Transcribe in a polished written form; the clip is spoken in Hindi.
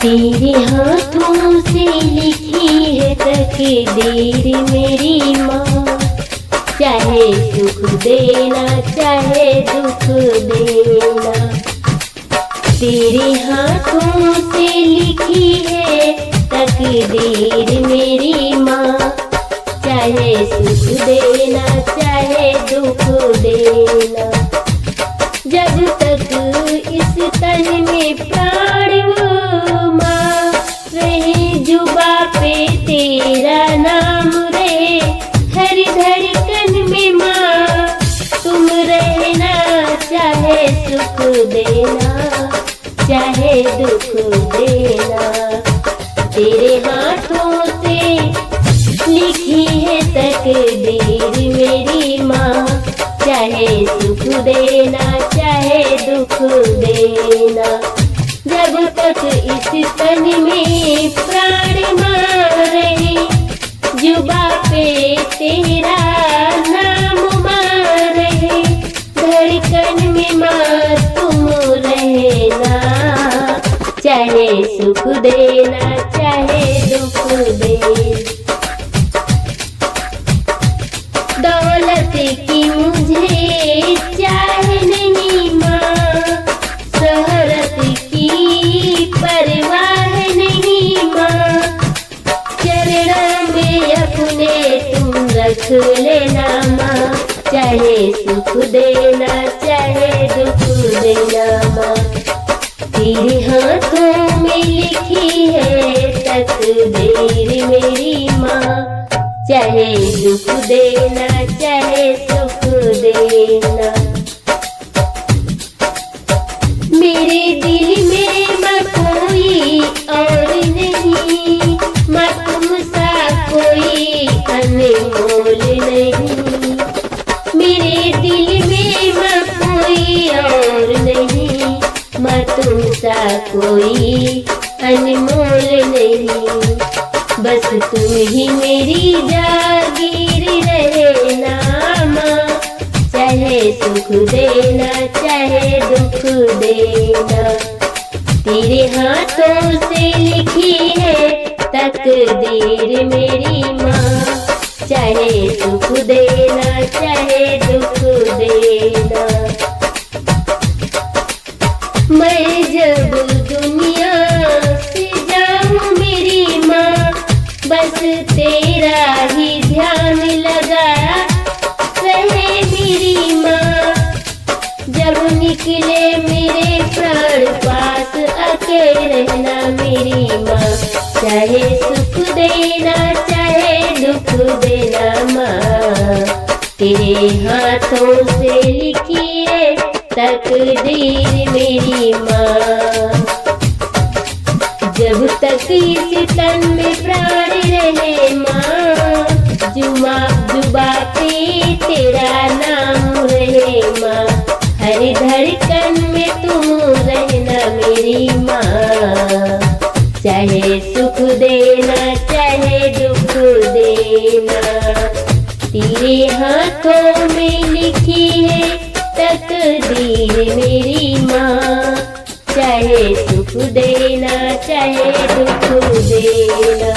तेरे हाथों से लिखी है तकदीर मेरी माँ, चाहे सुख देना चाहे दुख देना। तेरे हाथों से लिखी है तकदीर मेरी माँ, चाहे सुख देना चाहे दुख देना। जब तक इस तन में प्राण हो माँ रहे, जुबा पे तेरा नाम रहे, हर धड़कन में माँ तुम रहना, चाहे सुख देना चाहे दुख देना। तेरे हाथों से लिखी है तकदीर मेरी माँ, चाहे सुख देना चाहे दुख देना। जब तक इस तन में प्राण माँ रहे, जुबा पे तेरा नाम माँ रहे, धड़कन में माँ तुम रहना, चाहे सुख देना चाहे दुख देना। दौलत की मुझे चाहे नहीं माँ, शोहरत की परवाह नहीं माँ, चरणों में अपने तुम रख लेना माँ, चाहे सुख देना चाहे दुख देना माँ। तेरे हाथों में लिखी है तकदीर मेरी माँ, चाहे दुख देना चाहे सुख देना। मेरे दिल में माँ कोई और नहीं, माँ तुम सा कोई अनमोल नहीं। मेरे दिल में माँ कोई और नहीं, माँ तुम सा कोई अनमोल नहीं। बस तुम ही मेरी जागीर रहना माँ, चाहे सुख देना चाहे दुख देना। तेरे हाथों से लिखी है तकदीर मेरी माँ, चाहे सुख देना चाहे दुख देना। मैं जब दुनिया से जाऊँ मेरी माँ, बस तेरा ही ध्यान लगा रहे मेरी माँ। जब निकले मेरे प्राण पास आके रहना मेरी माँ, चाहे सुख देना चाहे दुख देना माँ। तेरे हाथों से लिखी है तकदीर मेरी माँ, जब तक इस तन में प्राण रहे माँ, जुबा पे तेरा नाम रहे माँ, हर धड़कन में तुम रहना मेरी माँ, चाहे सुख देना चाहे दुख देना। तेरे हाथों में लिखी है तकदीर मेरी माँ, चाहे सुख देना चाहे दुख देना।